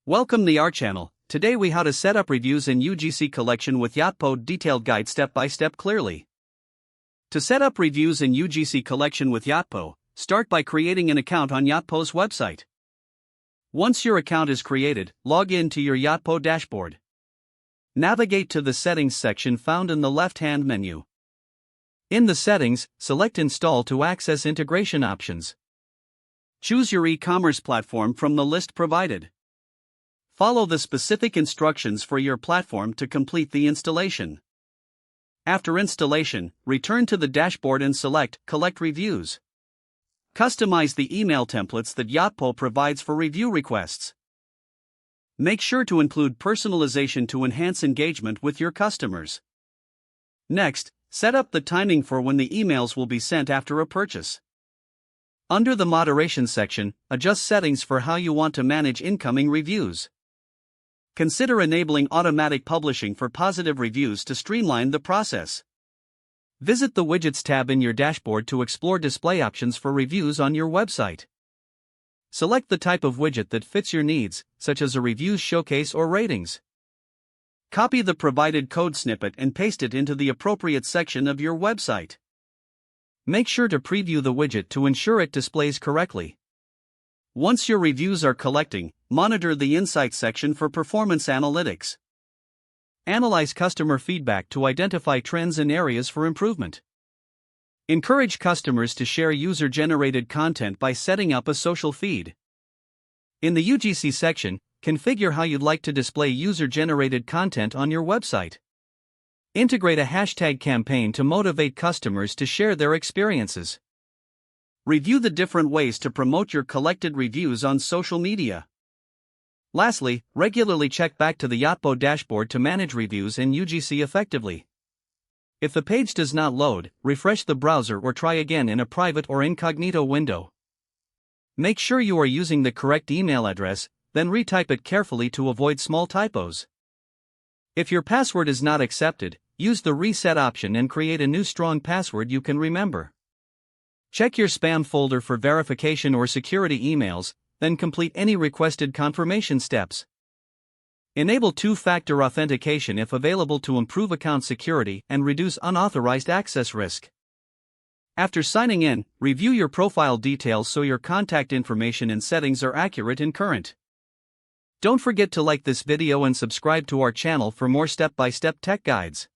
Welcome to our channel. Today we how to set up reviews in UGC collection with Yotpo detailed guide step by step clearly. To set up reviews in UGC collection with Yotpo, start by creating an account on Yotpo's website. Once your account is created, log in to your Yotpo dashboard. Navigate to the settings section found in the left-hand menu. In the settings, select install to access integration options. Choose your e-commerce platform from the list provided. Follow the specific instructions for your platform to complete the installation. After installation, return to the dashboard and select Collect Reviews. Customize the email templates that Yotpo provides for review requests. Make sure to include personalization to enhance engagement with your customers. Next, set up the timing for when the emails will be sent after a purchase. Under the moderation section, adjust settings for how you want to manage incoming reviews. Consider enabling automatic publishing for positive reviews to streamline the process. Visit the Widgets tab in your dashboard to explore display options for reviews on your website. Select the type of widget that fits your needs, such as a reviews showcase or ratings. Copy the provided code snippet and paste it into the appropriate section of your website. Make sure to preview the widget to ensure it displays correctly. Once your reviews are collecting, monitor the Insights section for performance analytics. Analyze customer feedback to identify trends and areas for improvement. Encourage customers to share user-generated content by setting up a social feed. In the UGC section, configure how you'd like to display user-generated content on your website. Integrate a hashtag campaign to motivate customers to share their experiences. Review the different ways to promote your collected reviews on social media. Lastly, regularly check back to the Yotpo dashboard to manage reviews in UGC effectively. If the page does not load, refresh the browser or try again in a private or incognito window. Make sure you are using the correct email address, then retype it carefully to avoid small typos. If your password is not accepted, use the reset option and create a new strong password you can remember. Check your spam folder for verification or security emails, then complete any requested confirmation steps. Enable two-factor authentication if available to improve account security and reduce unauthorized access risk. After signing in, review your profile details so your contact information and settings are accurate and current. Don't forget to like this video and subscribe to our channel for more step-by-step tech guides.